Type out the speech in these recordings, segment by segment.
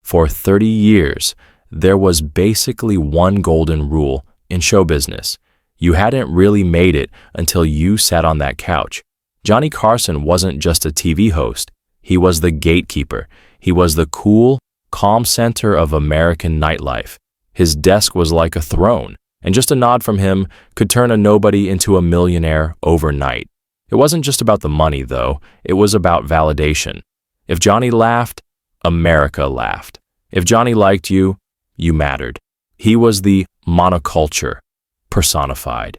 For 30 years, there was basically one golden rule in show business. You hadn't really made it until you sat on that couch. Johnny Carson wasn't just a TV host. He was the gatekeeper. He was the cool, calm center of American nightlife. His desk was like a throne, and just a nod from him could turn a nobody into a millionaire overnight. It wasn't just about the money, though. It was about validation. If Johnny laughed, America laughed. If Johnny liked you, you mattered. He was the monoculture personified.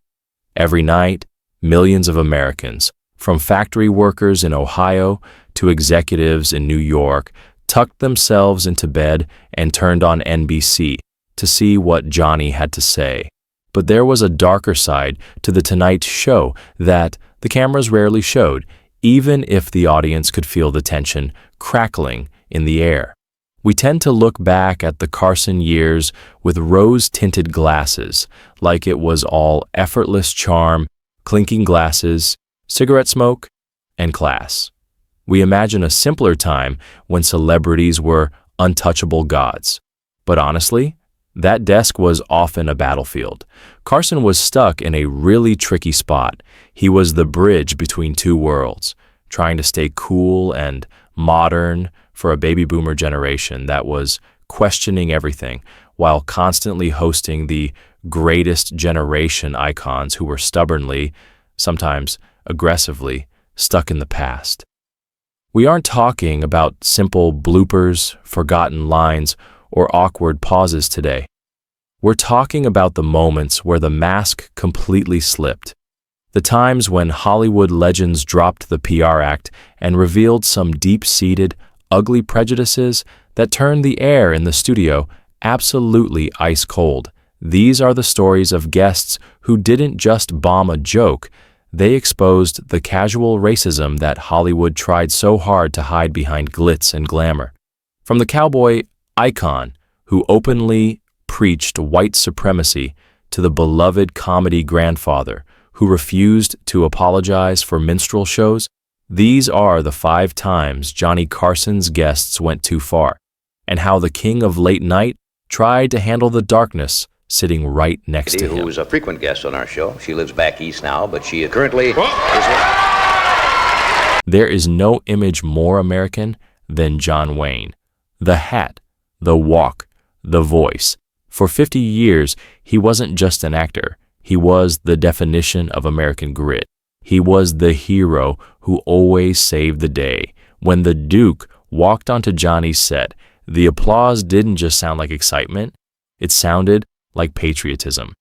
Every night, millions of Americans, from factory workers in Ohio to executives in New York, tucked themselves into bed and turned on NBC to see what Johnny had to say. But there was a darker side to The Tonight Show that the cameras rarely showed, even if the audience could feel the tension crackling in the air. We tend to look back at the Carson years with rose-tinted glasses, like it was all effortless charm, clinking glasses, cigarette smoke, and class. We imagine a simpler time when celebrities were untouchable gods. But honestly, that desk was often a battlefield. Carson was stuck in a really tricky spot. He was the bridge between two worlds, trying to stay cool and modern for a baby boomer generation that was questioning everything while constantly hosting the greatest generation icons who were stubbornly, sometimes aggressively, stuck in the past. We aren't talking about simple bloopers, forgotten lines, or awkward pauses today. We're talking about the moments where the mask completely slipped. The times when Hollywood legends dropped the PR act and revealed some deep-seated, ugly prejudices that turned the air in the studio absolutely ice cold. These are the stories of guests who didn't just bomb a joke, they exposed the casual racism that Hollywood tried so hard to hide behind glitz and glamour. From the cowboy icon who openly preached white supremacy to the beloved comedy grandfather who refused to apologize for minstrel shows, these are the 5 times Johnny Carson's guests went too far, and how the king of late night tried to handle the darkness sitting right next to him. Who is a frequent guest on our show. She lives back east now, but she currently is... There is no image more American than John Wayne. The hat, the walk, the voice. For 50 years, he wasn't just an actor. He was the definition of American grit. He was the hero who always saved the day. When the Duke walked onto Johnny's set, the applause didn't just sound like excitement. It sounded like patriotism.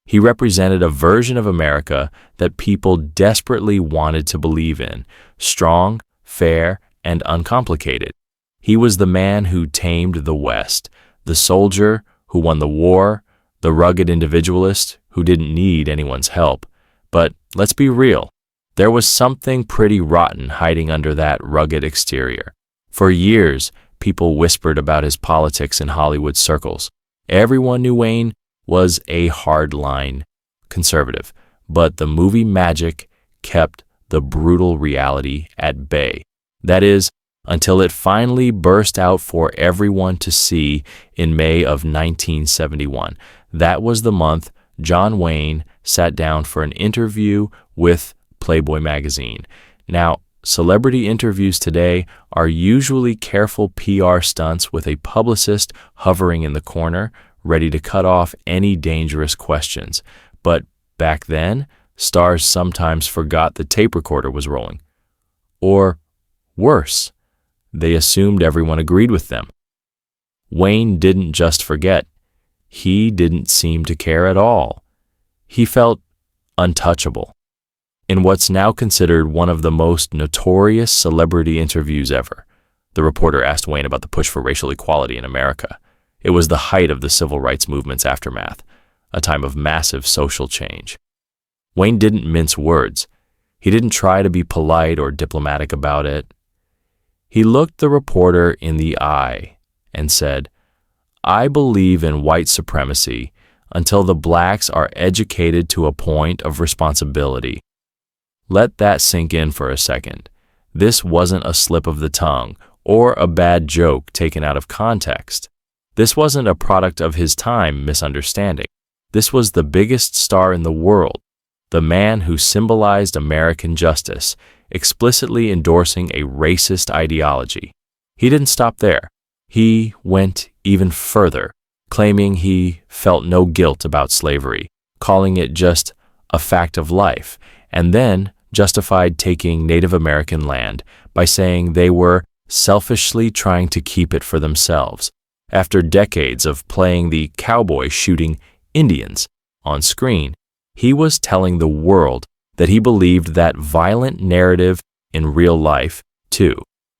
He represented a version of America that people desperately wanted to believe in, strong, fair, and uncomplicated. He was the man who tamed the West, the soldier who won the war, the rugged individualist who didn't need anyone's help. But let's be real, there was something pretty rotten hiding under that rugged exterior. For years, people whispered about his politics in Hollywood circles. Everyone knew Wayne was a hardline conservative, but the movie magic kept the brutal reality at bay. That is, until it finally burst out for everyone to see in May of 1971. That was the month John Wayne sat down for an interview with Playboy magazine. Now, celebrity interviews today are usually careful PR stunts with a publicist hovering in the corner, ready to cut off any dangerous questions. But back then, stars sometimes forgot the tape recorder was rolling. Or worse, they assumed everyone agreed with them. Wayne didn't just forget. He didn't seem to care at all. He felt untouchable. In what's now considered one of the most notorious celebrity interviews ever, the reporter asked Wayne about the push for racial equality in America. It was the height of the civil rights movement's aftermath, a time of massive social change. Wayne didn't mince words. He didn't try to be polite or diplomatic about it. He looked the reporter in the eye and said, "I believe in white supremacy until the blacks are educated to a point of responsibility." Let that sink in for a second. This wasn't a slip of the tongue or a bad joke taken out of context. This wasn't a product of his time misunderstanding. This was the biggest star in the world, the man who symbolized American justice, explicitly endorsing a racist ideology. He didn't stop there. He went even further, claiming he felt no guilt about slavery, calling it just a fact of life, and then justified taking Native American land by saying they were selfishly trying to keep it for themselves. After decades of playing the cowboy shooting Indians on screen, he was telling the world that he believed that violent narrative in real life, too.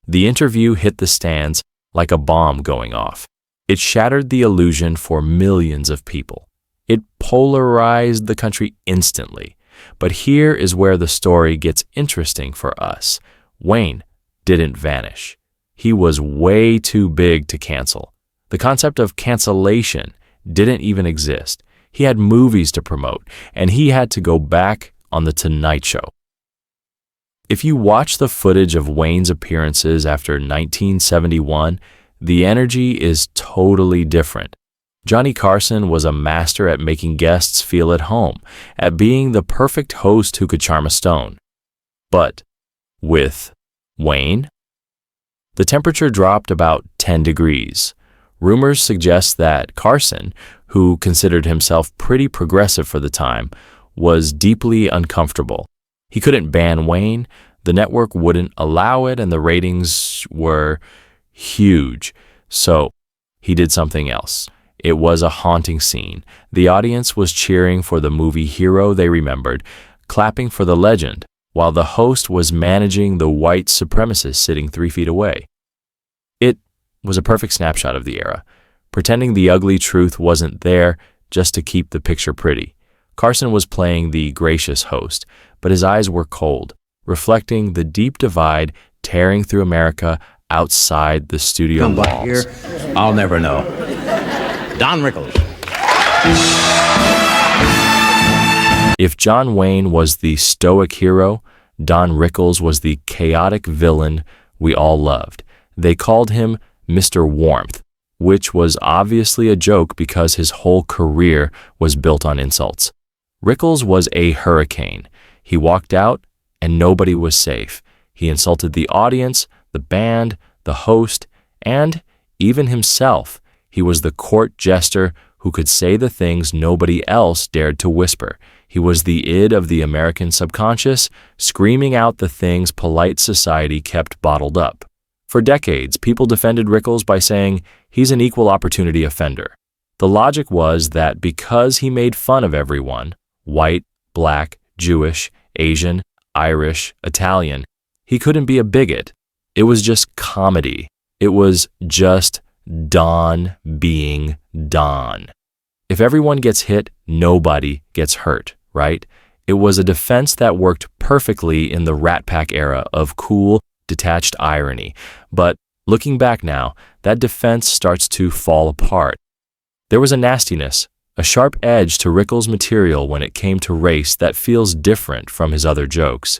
The interview hit the stands like a bomb going off. It shattered the illusion for millions of people. It polarized the country instantly. But here is where the story gets interesting for us. Wayne didn't vanish. He was way too big to cancel. The concept of cancellation didn't even exist. He had movies to promote, and he had to go back on The Tonight Show. If you watch the footage of Wayne's appearances after 1971, the energy is totally different. Johnny Carson was a master at making guests feel at home, at being the perfect host who could charm a stone. But with Wayne, the temperature dropped about 10 degrees. Rumors suggest that Carson, who considered himself pretty progressive for the time, was deeply uncomfortable. He couldn't ban Wayne, the network wouldn't allow it, and the ratings were huge. So he did something else. It was a haunting scene. The audience was cheering for the movie hero they remembered, clapping for the legend, while the host was managing the white supremacist sitting 3 feet away. It was a perfect snapshot of the era, pretending the ugly truth wasn't there just to keep the picture pretty. Carson was playing the gracious host, but his eyes were cold, reflecting the deep divide tearing through America outside the studio Come walls. back here, I'll never know. Don Rickles. If John Wayne was the stoic hero, Don Rickles was the chaotic villain we all loved. They called him Mr. Warmth, which was obviously a joke because his whole career was built on insults. Rickles was a hurricane. He walked out and nobody was safe. He insulted the audience, the band, the host, and even himself. He was the court jester who could say the things nobody else dared to whisper. He was the id of the American subconscious, screaming out the things polite society kept bottled up. For decades, people defended Rickles by saying he's an equal opportunity offender. The logic was that because he made fun of everyone, white, black, Jewish, Asian, Irish, Italian, he couldn't be a bigot. It was just comedy. It was just Don being Don. If everyone gets hit, nobody gets hurt, right? It was a defense that worked perfectly in the Rat Pack era of cool, detached irony. But looking back now, that defense starts to fall apart. There was a nastiness, a sharp edge to Rickles' material when it came to race that feels different from his other jokes.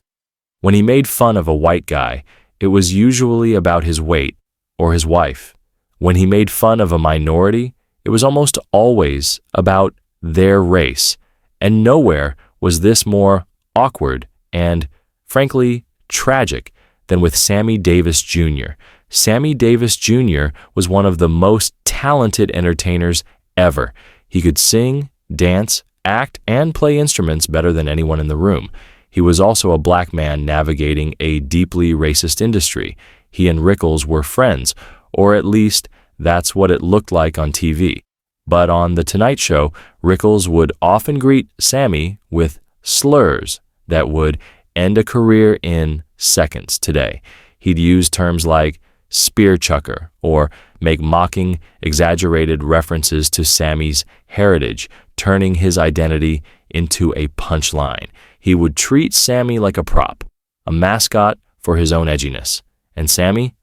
When he made fun of a white guy, it was usually about his weight or his wife. When he made fun of a minority, it was almost always about their race. And nowhere was this more awkward and, frankly, tragic than with Sammy Davis Jr. Sammy Davis Jr. was one of the most talented entertainers ever. He could sing, dance, act, and play instruments better than anyone in the room. He was also a black man navigating a deeply racist industry. He and Rickles were friends, or at least that's what it looked like on TV. But on The Tonight Show, Rickles would often greet Sammy with slurs that would end a career in seconds today. He'd use terms like spear chucker or make mocking, exaggerated references to Sammy's heritage, turning his identity into a punchline. He would treat Sammy like a prop, a mascot for his own edginess. And Sammy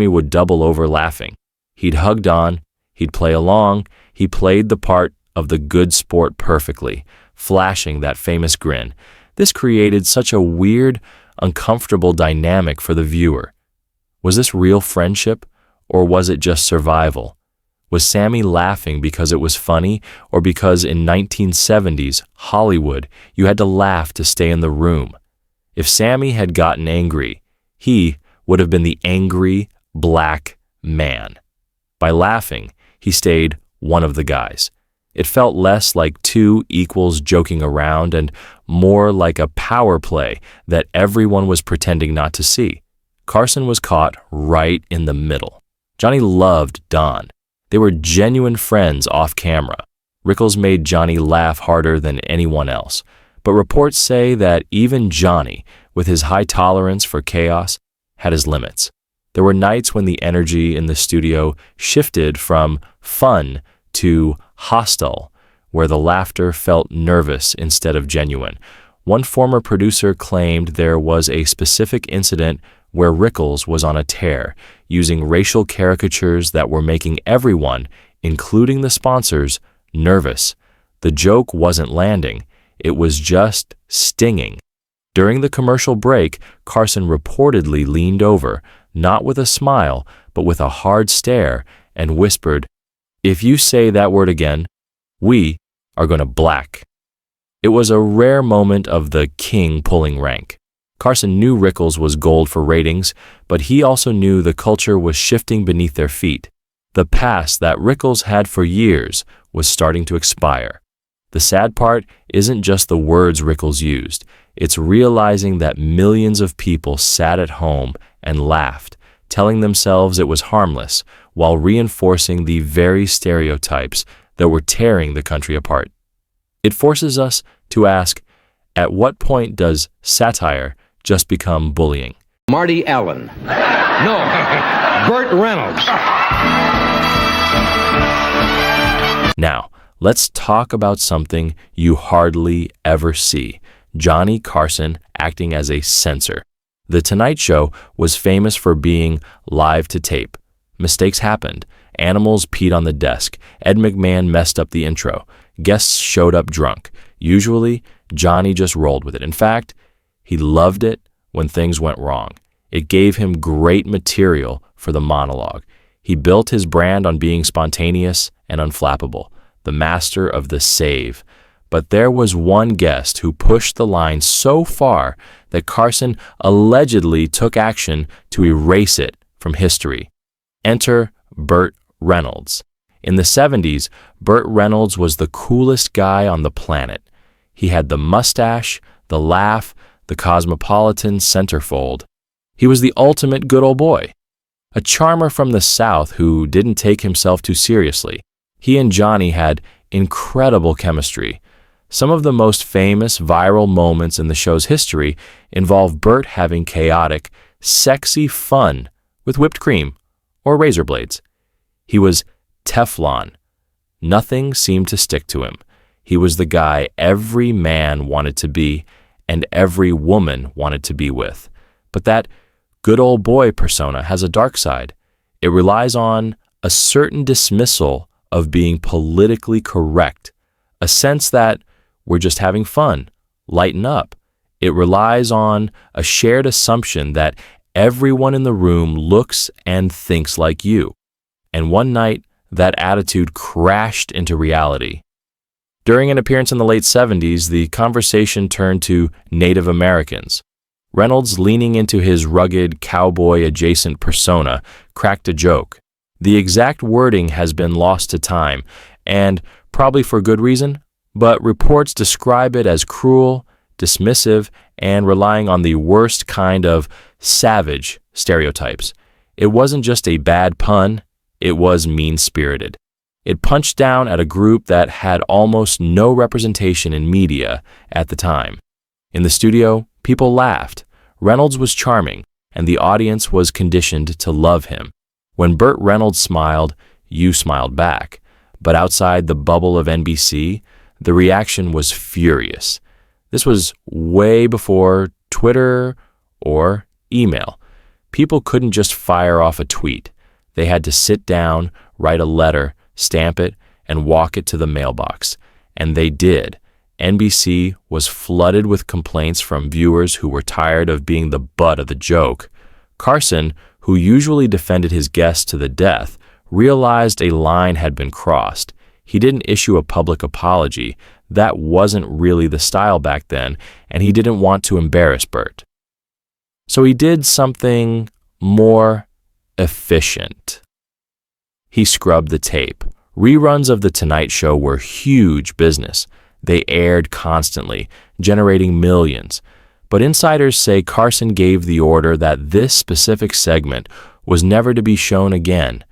would double over laughing. He'd hug Don, he'd play along, he played the part of the good sport perfectly, flashing that famous grin. This created such a weird, uncomfortable dynamic for the viewer. Was this real friendship, or was it just survival? Was Sammy laughing because it was funny, or because in 1970s Hollywood you had to laugh to stay in the room? If Sammy had gotten angry, he would have been the angry black man. By laughing, he stayed one of the guys. It felt less like two equals joking around and more like a power play that everyone was pretending not to see. Carson was caught right in the middle. Johnny loved Don. They were genuine friends off camera. Rickles made Johnny laugh harder than anyone else. But reports say that even Johnny, with his high tolerance for chaos, had his limits. There were nights when the energy in the studio shifted from fun to hostile, where the laughter felt nervous instead of genuine. One former producer claimed there was a specific incident where Rickles was on a tear, using racial caricatures that were making everyone, including the sponsors, nervous. The joke wasn't landing. It was just stinging. During the commercial break, Carson reportedly leaned over, not with a smile, but with a hard stare, and whispered, "If you say that word again, we are going to black." It was a rare moment of the king pulling rank. Carson knew Rickles was gold for ratings, but he also knew the culture was shifting beneath their feet. The pass that Rickles had for years was starting to expire. The sad part isn't just the words Rickles used. It's realizing that millions of people sat at home and laughed, telling themselves it was harmless, while reinforcing the very stereotypes that were tearing the country apart. It forces us to ask, at what point does satire just become bullying? Marty Allen. No, Bert Reynolds. Now, let's talk about something you hardly ever see: Johnny Carson acting as a censor. The Tonight Show was famous for being live to tape. Mistakes happened. Animals peed on the desk. Ed McMahon messed up the intro. Guests showed up drunk. Usually, Johnny just rolled with it. In fact, he loved it when things went wrong. It gave him great material for the monologue. He built his brand on being spontaneous and unflappable, the master of the save. But there was one guest who pushed the line so far that Carson allegedly took action to erase it from history. Enter Bert Reynolds. In the 70s, Bert Reynolds was the coolest guy on the planet. He had the mustache, the laugh, the cosmopolitan centerfold. He was the ultimate good old boy, a charmer from the South who didn't take himself too seriously. He and Johnny had incredible chemistry. Some of the most famous viral moments in the show's history involve Bert having chaotic, sexy fun with whipped cream or razor blades. He was Teflon. Nothing seemed to stick to him. He was the guy every man wanted to be and every woman wanted to be with. But that good old boy persona has a dark side. It relies on a certain dismissal of being politically correct, a sense that we're just having fun, lighten up. It relies on a shared assumption that everyone in the room looks and thinks like you. And one night, that attitude crashed into reality. During an appearance in the late 70s, the conversation turned to Native Americans. Reynolds, leaning into his rugged, cowboy-adjacent persona, cracked a joke. The exact wording has been lost to time, and probably for good reason, but reports describe it as cruel, dismissive, and relying on the worst kind of savage stereotypes. It wasn't just a bad pun, it was mean-spirited. It punched down at a group that had almost no representation in media at the time. In the studio, people laughed. Reynolds was charming, and the audience was conditioned to love him. When Bert Reynolds smiled, you smiled back. But outside the bubble of NBC, the reaction was furious. This was way before Twitter or email. People couldn't just fire off a tweet. They had to sit down, write a letter, stamp it, and walk it to the mailbox. And they did. NBC was flooded with complaints from viewers who were tired of being the butt of the joke. Carson, who usually defended his guests to the death, realized a line had been crossed. He didn't issue a public apology. That wasn't really the style back then, and he didn't want to embarrass Bert. So he did something more efficient. He scrubbed the tape. Reruns of The Tonight Show were huge business. They aired constantly, generating millions. But insiders say Carson gave the order that this specific segment was never to be shown again.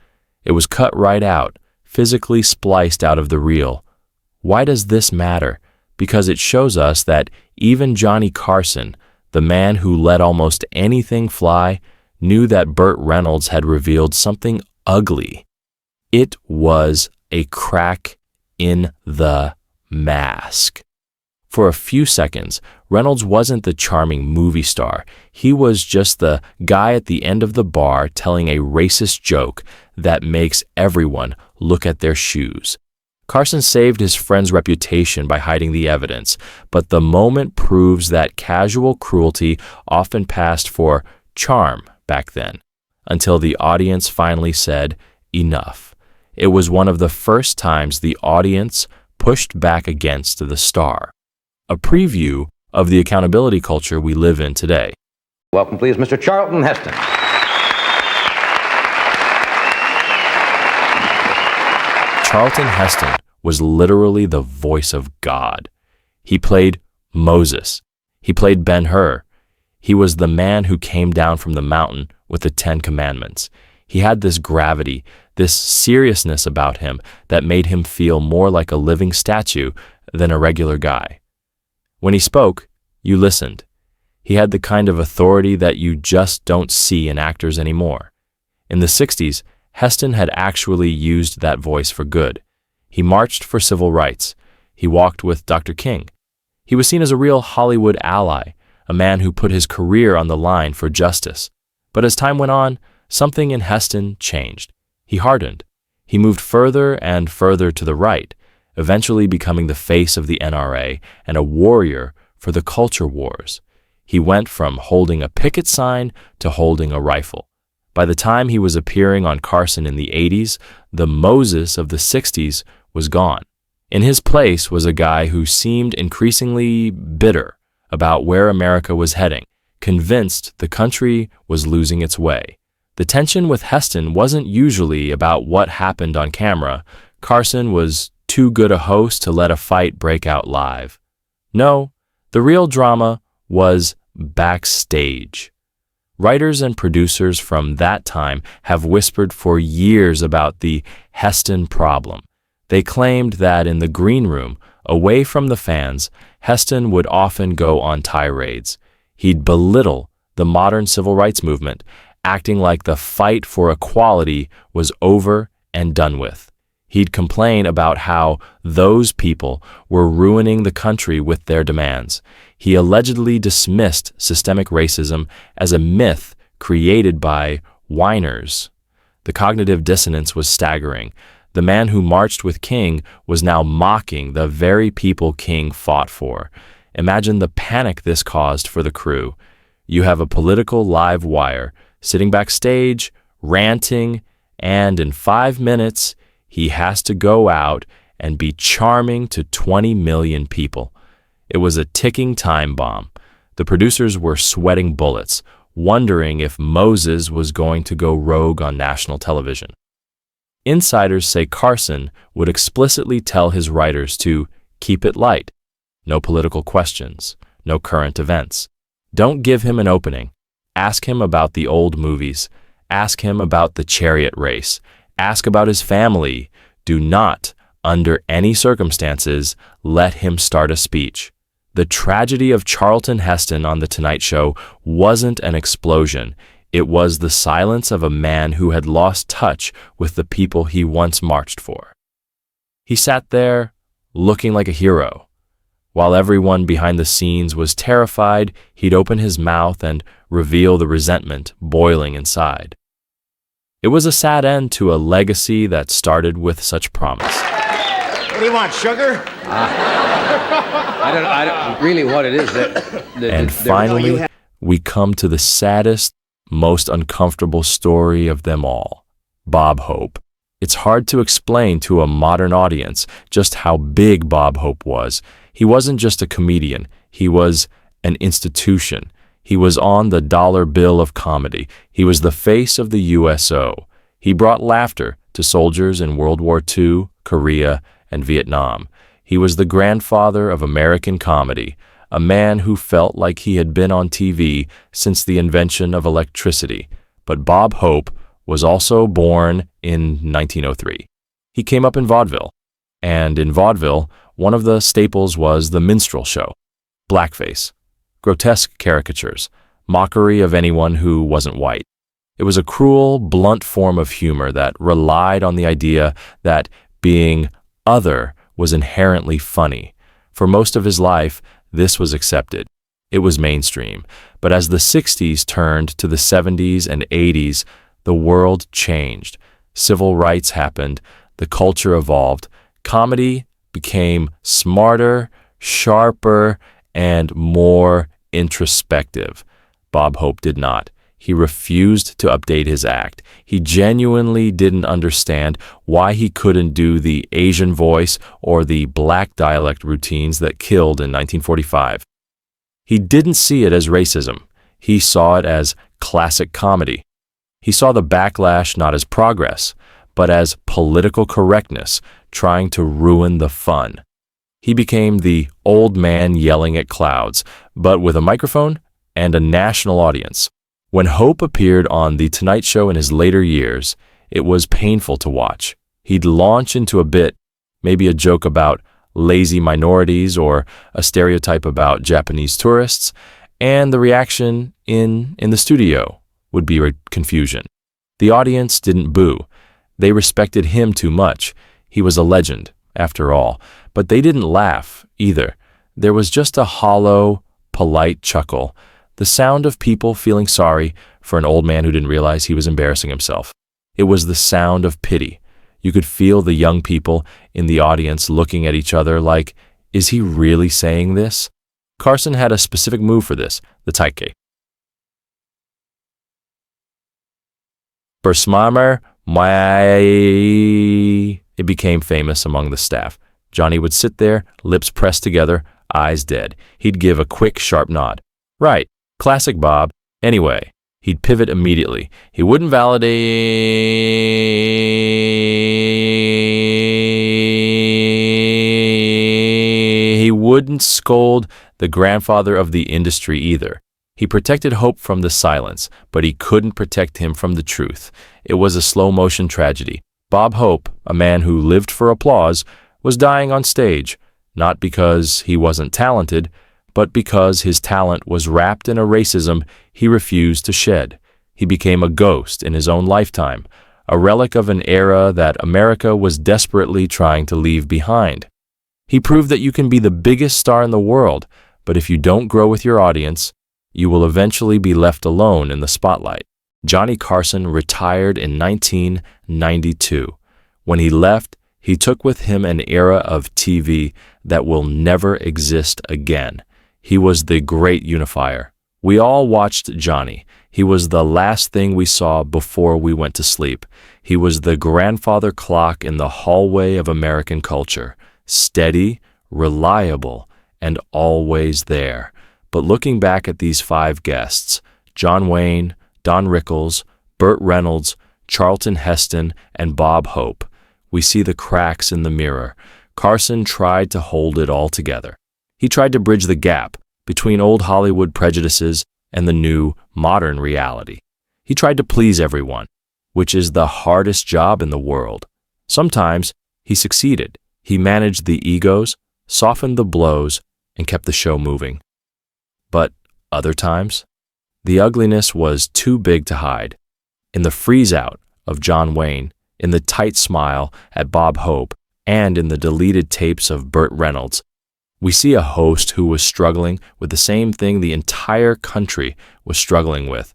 It was cut right out, physically spliced out of the reel. Why does this matter? Because it shows us that even Johnny Carson, the man who let almost anything fly, knew that Bert Reynolds had revealed something ugly. It was a crack in the mask. For a few seconds, Reynolds wasn't the charming movie star. He was just the guy at the end of the bar telling a racist joke that makes everyone look at their shoes. Carson saved his friend's reputation by hiding the evidence, but the moment proves that casual cruelty often passed for charm back then, until the audience finally said, enough. It was one of the first times the audience pushed back against the star. A preview of the accountability culture we live in today. Welcome, please, Mr. Charlton Heston. Charlton Heston was literally the voice of God. He played Moses. He played Ben-Hur. He was the man who came down from the mountain with the 10 Commandments. He had this gravity, this seriousness about him that made him feel more like a living statue than a regular guy. When he spoke, you listened. He had the kind of authority that you just don't see in actors anymore. In the 60s, Heston had actually used that voice for good. He marched for civil rights. He walked with Dr. King. He was seen as a real Hollywood ally, a man who put his career on the line for justice. But as time went on, something in Heston changed. He hardened. He moved further and further to the right, eventually becoming the face of the NRA and a warrior for the culture wars. He went from holding a picket sign to holding a rifle. By the time he was appearing on Carson in the 80s, the Moses of the 60s was gone. In his place was a guy who seemed increasingly bitter about where America was heading, convinced the country was losing its way. The tension with Heston wasn't usually about what happened on camera. Carson was too good a host to let a fight break out live. No, the real drama was backstage. Writers and producers from that time have whispered for years about the Heston problem. They claimed that in the green room, away from the fans, Heston would often go on tirades. He'd belittle the modern civil rights movement, acting like the fight for equality was over and done with. He'd complain about how those people were ruining the country with their demands. He allegedly dismissed systemic racism as a myth created by whiners. The cognitive dissonance was staggering. The man who marched with King was now mocking the very people King fought for. Imagine the panic this caused for the crew. You have a political live wire sitting backstage, ranting, and in 5 minutes, he has to go out and be charming to 20 million people. It was a ticking time bomb. The producers were sweating bullets, wondering if Moses was going to go rogue on national television. Insiders say Carson would explicitly tell his writers to keep it light. No political questions, no current events. Don't give him an opening. Ask him about the old movies. Ask him about the chariot race. Ask about his family. Do not, under any circumstances, let him start a speech. The tragedy of Charlton Heston on The Tonight Show wasn't an explosion. It was the silence of a man who had lost touch with the people he once marched for. He sat there, looking like a hero. While everyone behind the scenes was terrified, he'd open his mouth and reveal the resentment boiling inside. It was a sad end to a legacy that started with such promise. What do you want, sugar? I don't really what it is. And finally, we come to the saddest, most uncomfortable story of them all, Bob Hope. It's hard to explain to a modern audience just how big Bob Hope was. He wasn't just a comedian, he was an institution. He was on the dollar bill of comedy. He was the face of the USO. He brought laughter to soldiers in World War II, Korea, and Vietnam. He was the grandfather of American comedy, a man who felt like he had been on TV since the invention of electricity. But Bob Hope was also born in 1903. He came up in vaudeville, and in vaudeville, one of the staples was the minstrel show, blackface, grotesque caricatures, mockery of anyone who wasn't white. It was a cruel, blunt form of humor that relied on the idea that being other was inherently funny. For most of his life, this was accepted. It was mainstream. But as the 60s turned to the 70s and 80s, the world changed. Civil rights happened. The culture evolved. Comedy became smarter, sharper, and more introspective. Bob Hope did not. He refused to update his act. He genuinely didn't understand why he couldn't do the Asian voice or the black dialect routines that killed in 1945. He didn't see it as racism. He saw it as classic comedy. He saw the backlash not as progress, but as political correctness trying to ruin the fun. He became the old man yelling at clouds, but with a microphone and a national audience. When Hope appeared on The Tonight Show in his later years, it was painful to watch. He'd launch into a bit, maybe a joke about lazy minorities or a stereotype about Japanese tourists, and the reaction in the studio would be confusion. The audience didn't boo. They respected him too much. He was a legend, after all. But they didn't laugh, either. There was just a hollow, polite chuckle, the sound of people feeling sorry for an old man who didn't realize he was embarrassing himself. It was the sound of pity. You could feel the young people in the audience looking at each other like, is he really saying this? Carson had a specific move for this, the taike. Bersmamer, it became famous among the staff. Johnny would sit there, lips pressed together, eyes dead. He'd give a quick, sharp nod. Right. Classic Bob. Anyway, he'd pivot immediately. He wouldn't validate. He wouldn't scold the grandfather of the industry either. He protected Hope from the silence, but he couldn't protect him from the truth. It was a slow-motion tragedy. Bob Hope, a man who lived for applause, was dying on stage, not because he wasn't talented, but because his talent was wrapped in a racism he refused to shed. He became a ghost in his own lifetime, a relic of an era that America was desperately trying to leave behind. He proved that you can be the biggest star in the world, but if you don't grow with your audience, you will eventually be left alone in the spotlight. Johnny Carson retired in 1992. When he left, he took with him an era of TV that will never exist again. He was the great unifier. We all watched Johnny. He was the last thing we saw before we went to sleep. He was the grandfather clock in the hallway of American culture. Steady, reliable, and always there. But looking back at these 5 guests, John Wayne, Don Rickles, Bert Reynolds, Charlton Heston, and Bob Hope, we see the cracks in the mirror. Carson tried to hold it all together. He tried to bridge the gap between old Hollywood prejudices and the new, modern reality. He tried to please everyone, which is the hardest job in the world. Sometimes he succeeded. He managed the egos, softened the blows, and kept the show moving. But other times, the ugliness was too big to hide. In the freeze-out of John Wayne, in the tight smile at Bob Hope, and in the deleted tapes of Bert Reynolds, we see a host who was struggling with the same thing the entire country was struggling with.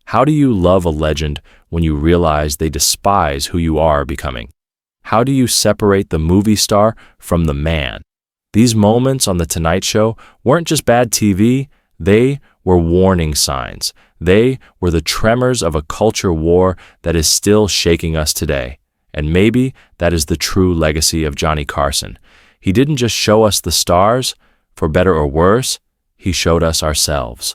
How do you love a legend when you realize they despise who you are becoming? How do you separate the movie star from the man? These moments on The Tonight Show weren't just bad TV, They were warning signs. They were the tremors of a culture war that is still shaking us today. And maybe that is the true legacy of Johnny Carson. He didn't just show us the stars, for better or worse, he showed us ourselves.